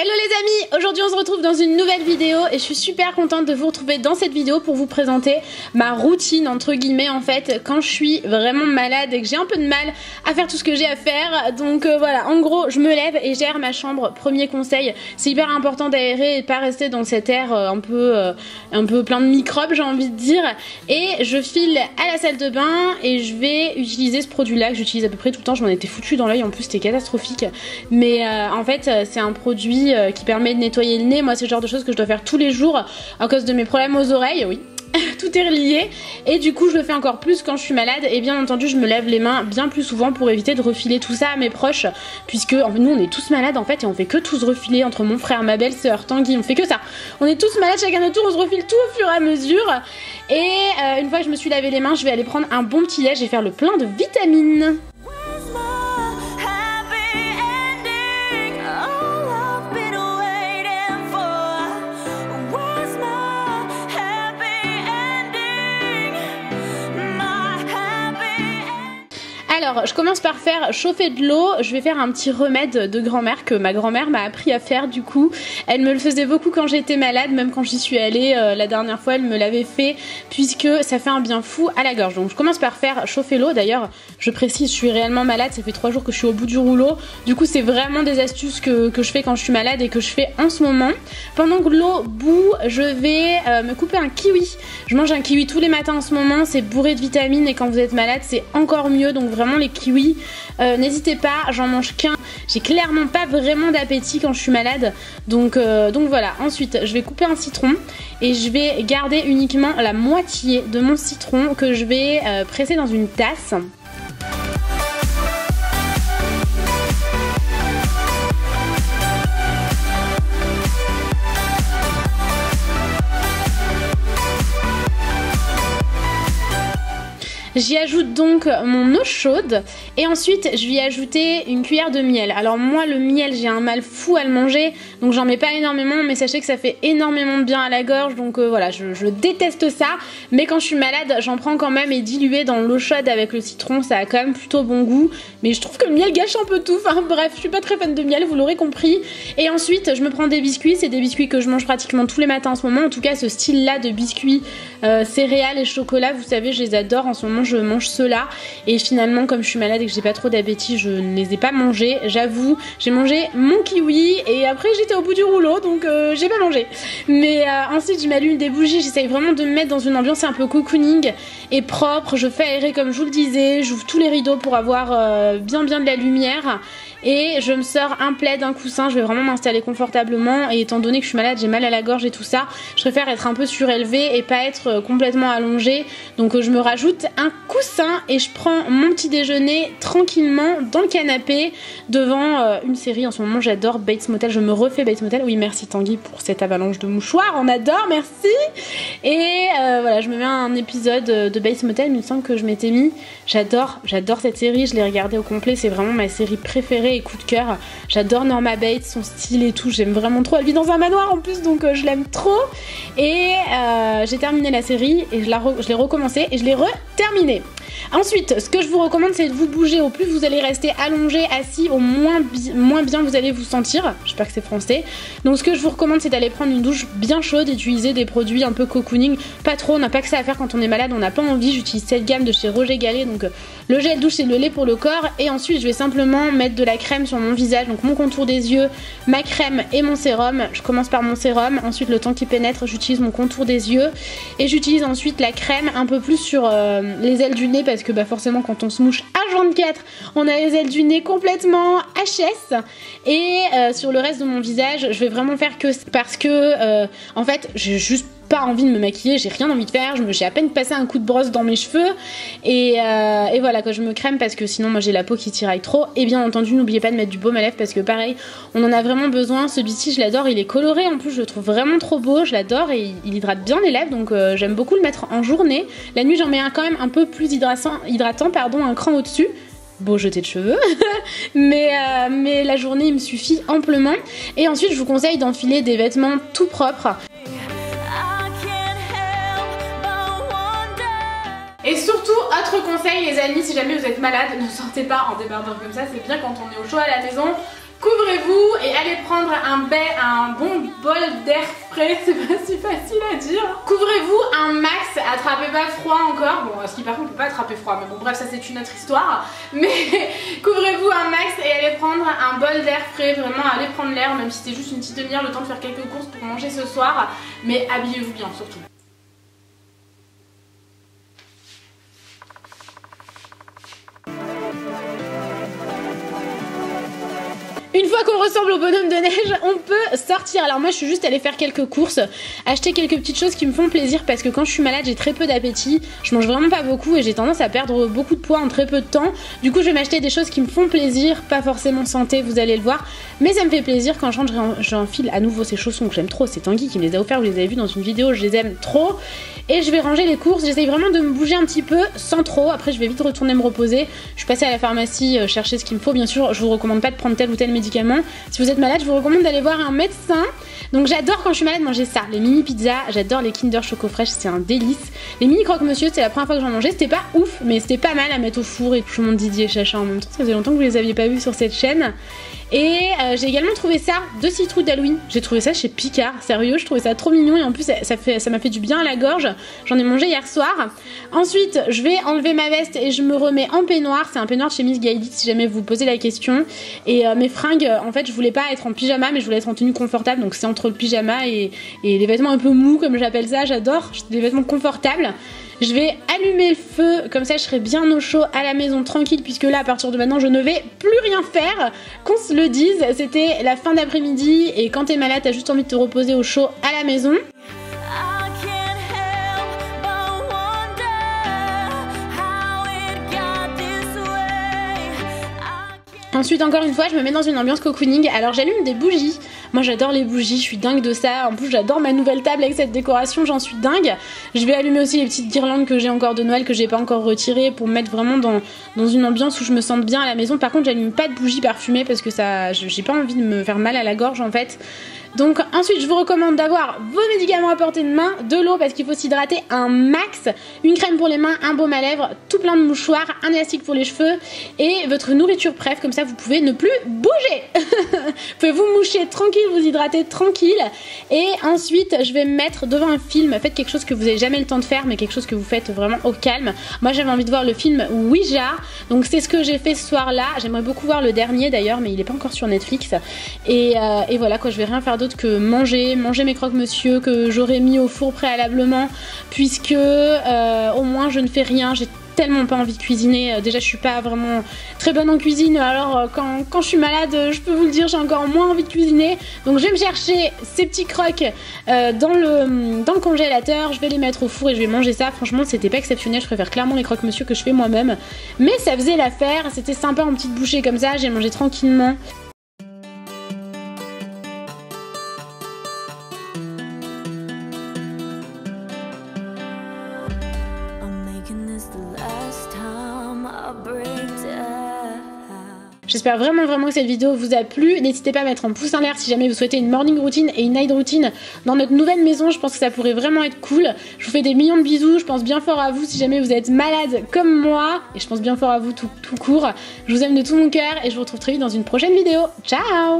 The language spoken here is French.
Hello les amis, aujourd'hui on se retrouve dans une nouvelle vidéo et je suis super contente de vous retrouver dans cette vidéo pour vous présenter ma routine entre guillemets en fait quand je suis vraiment malade et que j'ai un peu de mal à faire tout ce que j'ai à faire. Donc voilà, en gros je me lève et j'aère ma chambre. Premier conseil, c'est hyper important d'aérer et de pas rester dans cet air un peu plein de microbes, j'ai envie de dire. Et je file à la salle de bain et je vais utiliser ce produit là que j'utilise à peu près tout le temps. Je m'en étais foutu dans l'œil, en plus c'était catastrophique, mais en fait c'est un produit qui permet de nettoyer le nez. Moi c'est le genre de choses que je dois faire tous les jours à cause de mes problèmes aux oreilles, oui. Tout est relié et du coup je le fais encore plus quand je suis malade et bien entendu je me lève les mains bien plus souvent pour éviter de refiler tout ça à mes proches, puisque nous on est tous malades en fait et on fait que tous refiler entre mon frère, ma belle-sœur, Tanguy, on fait que ça. On est tous malades chacun notre tour, on se refile tout au fur et à mesure et une fois que je me suis lavé les mains je vais aller prendre un bon petit déj et faire le plein de vitamines. Alors, je commence par faire chauffer de l'eau. Je vais faire un petit remède de grand-mère que ma grand-mère m'a appris à faire du coup. Elle me le faisait beaucoup quand j'étais malade, même quand j'y suis allée la dernière fois, elle me l'avait fait puisque ça fait un bien fou à la gorge. Donc je commence par faire chauffer l'eau. D'ailleurs, je précise, je suis réellement malade, ça fait 3 jours que je suis au bout du rouleau. Du coup, c'est vraiment des astuces que je fais quand je suis malade et que je fais en ce moment. Pendant que l'eau bout, je vais me couper un kiwi. Je mange un kiwi tous les matins en ce moment, c'est bourré de vitamines et quand vous êtes malade, c'est encore mieux. Donc vraiment les kiwis, n'hésitez pas, j'en mange qu'un. J'ai clairement pas vraiment d'appétit quand je suis malade, donc voilà. Ensuite je vais couper un citron et je vais garder uniquement la moitié de mon citron que je vais presser dans une tasse. J'y ajoute donc mon eau chaude et ensuite je vais y ajouter une cuillère de miel. Alors moi le miel j'ai un mal fou à le manger donc j'en mets pas énormément, mais sachez que ça fait énormément de bien à la gorge, donc voilà, je déteste ça, mais quand je suis malade j'en prends quand même et dilué dans l'eau chaude avec le citron ça a quand même plutôt bon goût, mais je trouve que le miel gâche un peu tout. Enfin bref, je suis pas très fan de miel, vous l'aurez compris. Et ensuite je me prends des biscuits, c'est des biscuits que je mange pratiquement tous les matins en ce moment, en tout cas ce style là de biscuits céréales et chocolat, vous savez je les adore en ce moment. Je mange ceux-là et finalement comme je suis malade et que j'ai pas trop d'appétit je ne les ai pas mangés, j'avoue. J'ai mangé mon kiwi et après j'étais au bout du rouleau donc j'ai pas mangé, mais ensuite je m'allume des bougies, j'essaye vraiment de me mettre dans une ambiance un peu cocooning et propre. Je fais aérer comme je vous le disais, j'ouvre tous les rideaux pour avoir bien de la lumière et je me sors un plaid, un coussin. Je vais vraiment m'installer confortablement et étant donné que je suis malade, j'ai mal à la gorge et tout ça, je préfère être un peu surélevée et pas être complètement allongée, donc je me rajoute un coussin et je prends mon petit déjeuner tranquillement dans le canapé devant une série. En ce moment j'adore Bates Motel, je me refais Bates Motel. Oui merci Tanguy pour cette avalanche de mouchoirs, on adore, merci. Et voilà, je me mets un épisode de Bates Motel, il me semble que je m'étais mis. J'adore cette série, je l'ai regardée au complet, c'est vraiment ma série préférée et coup de cœur. J'adore Norma Bates, son style et tout, j'aime vraiment trop. Elle vit dans un manoir en plus donc je l'aime trop. Et j'ai terminé la série et je l'ai recommencé et je l'ai terminé. Ensuite, ce que je vous recommande, c'est de vous bouger. Au plus vous allez rester allongé, assis, au moins bien vous allez vous sentir. J'espère que c'est français. Donc ce que je vous recommande, c'est d'aller prendre une douche bien chaude, d'utiliser des produits un peu cocooning. Pas trop, on n'a pas que ça à faire quand on est malade, on n'a pas envie. J'utilise cette gamme de chez Roger Gallet. Donc le gel douche, c'est le lait pour le corps. Et ensuite, je vais simplement mettre de la crème sur mon visage. Donc mon contour des yeux, ma crème et mon sérum. Je commence par mon sérum. Ensuite, le temps qui pénètre, j'utilise mon contour des yeux. Et j'utilise ensuite la crème un peu plus sur les ailes du nez, parce que bah forcément quand on se mouche H24 on a les ailes du nez complètement HS. Et sur le reste de mon visage je vais vraiment faire que parce que en fait j'ai juste pas envie de me maquiller, j'ai rien envie de faire, j'ai à peine passé un coup de brosse dans mes cheveux et voilà, quand je me crème parce que sinon moi j'ai la peau qui tiraille trop. Et bien entendu n'oubliez pas de mettre du baume à lèvres parce que pareil on en a vraiment besoin. Celui-ci je l'adore, il est coloré en plus, je le trouve vraiment trop beau, je l'adore et il hydrate bien les lèvres, donc j'aime beaucoup le mettre en journée. La nuit j'en mets quand même un peu plus hydratant pardon, un cran au-dessus. Beau jeté de cheveux mais la journée il me suffit amplement. Et ensuite je vous conseille d'enfiler des vêtements tout propres. Et surtout, autre conseil les amis, si jamais vous êtes malade, ne sortez pas en débardeur comme ça, c'est bien quand on est au chaud à la maison. Couvrez-vous et aller prendre un bon bol d'air frais, c'est pas si facile à dire. Couvrez-vous un max, attrapez pas froid encore. Bon, à ce qui par contre on peut pas attraper froid, mais bon bref ça c'est une autre histoire. Mais couvrez-vous un max et allez prendre un bol d'air frais, vraiment allez prendre l'air, même si c'est juste une petite demi-heure, le temps de faire quelques courses pour manger ce soir. Mais habillez-vous bien surtout. Une fois qu'on ressemble au bonhomme de neige, on peut sortir. Alors moi je suis juste allée faire quelques courses, acheter quelques petites choses qui me font plaisir parce que quand je suis malade j'ai très peu d'appétit, je mange vraiment pas beaucoup et j'ai tendance à perdre beaucoup de poids en très peu de temps. Du coup je vais m'acheter des choses qui me font plaisir, pas forcément santé, vous allez le voir, mais ça me fait plaisir quand je rentre, j'enfile à nouveau ces chaussons que j'aime trop, c'est Tanguy qui me les a offerts, vous les avez vus dans une vidéo, je les aime trop. Et je vais ranger les courses, j'essaye vraiment de me bouger un petit peu sans trop, après je vais vite retourner me reposer. Je suis passée à la pharmacie chercher ce qu'il me faut, bien sûr je vous recommande pas de prendre tel ou tel médicament. Si vous êtes malade je vous recommande d'aller voir un médecin. Donc j'adore quand je suis malade manger ça, les mini pizzas, j'adore les Kinder Choco Fraîche, c'est un délice. Les mini croque-monsieur c'est la première fois que j'en mangeais, c'était pas ouf mais c'était pas mal à mettre au four et je montre Didier Chacha en même temps, ça faisait longtemps que vous les aviez pas vus sur cette chaîne. Et j'ai également trouvé ça, 2 citrouilles d'Halloween. J'ai trouvé ça chez Picard, sérieux, je trouvais ça trop mignon et en plus ça m'a fait du bien à la gorge. J'en ai mangé hier soir. Ensuite, je vais enlever ma veste et je me remets en peignoir. C'est un peignoir de chez Miss Guided si jamais vous posez la question. Et mes fringues, en fait, je voulais pas être en pyjama, mais je voulais être en tenue confortable. Donc c'est entre le pyjama et les vêtements un peu mous, comme j'appelle ça. J'adore, des vêtements confortables. Je vais allumer le feu, comme ça je serai bien au chaud à la maison tranquille puisque là à partir de maintenant je ne vais plus rien faire. Qu'on se le dise, c'était la fin d'après-midi et quand t'es malade t'as juste envie de te reposer au chaud à la maison. Ensuite encore une fois je me mets dans une ambiance cocooning, alors j'allume des bougies, moi j'adore les bougies, je suis dingue de ça, en plus j'adore ma nouvelle table avec cette décoration, j'en suis dingue. Je vais allumer aussi les petites guirlandes que j'ai encore de Noël que j'ai pas encore retirées pour me mettre vraiment dans une ambiance où je me sente bien à la maison. Par contre j'allume pas de bougies parfumées parce que ça, j'ai pas envie de me faire mal à la gorge en fait. Donc ensuite je vous recommande d'avoir vos médicaments à portée de main, de l'eau parce qu'il faut s'hydrater un max, une crème pour les mains, un baume à lèvres, tout plein de mouchoirs, un élastique pour les cheveux et votre nourriture pref, comme ça vous pouvez ne plus bouger. Vous pouvez vous moucher tranquille, vous hydrater tranquille et ensuite je vais me mettre devant un film. Faites quelque chose que vous n'avez jamais le temps de faire mais quelque chose que vous faites vraiment au calme. Moi j'avais envie de voir le film Ouija, donc c'est ce que j'ai fait ce soir là. J'aimerais beaucoup voir le dernier d'ailleurs mais il est pas encore sur Netflix et voilà quoi, je vais rien faire d'autre que manger mes croque-monsieur que j'aurais mis au four préalablement puisque au moins je ne fais rien, j'ai tellement pas envie de cuisiner, déjà je suis pas vraiment très bonne en cuisine, alors quand je suis malade je peux vous le dire j'ai encore moins envie de cuisiner, donc je vais me chercher ces petits crocs dans le congélateur, je vais les mettre au four et je vais manger ça. Franchement c'était pas exceptionnel, je préfère clairement les croque-monsieur que je fais moi-même mais ça faisait l'affaire, c'était sympa en petites bouchées comme ça, j'ai mangé tranquillement. J'espère vraiment que cette vidéo vous a plu. N'hésitez pas à mettre un pouce en l'air si jamais vous souhaitez une morning routine et une night routine dans notre nouvelle maison. Je pense que ça pourrait vraiment être cool. Je vous fais des millions de bisous. Je pense bien fort à vous si jamais vous êtes malade comme moi. Et je pense bien fort à vous tout court. Je vous aime de tout mon cœur et je vous retrouve très vite dans une prochaine vidéo. Ciao!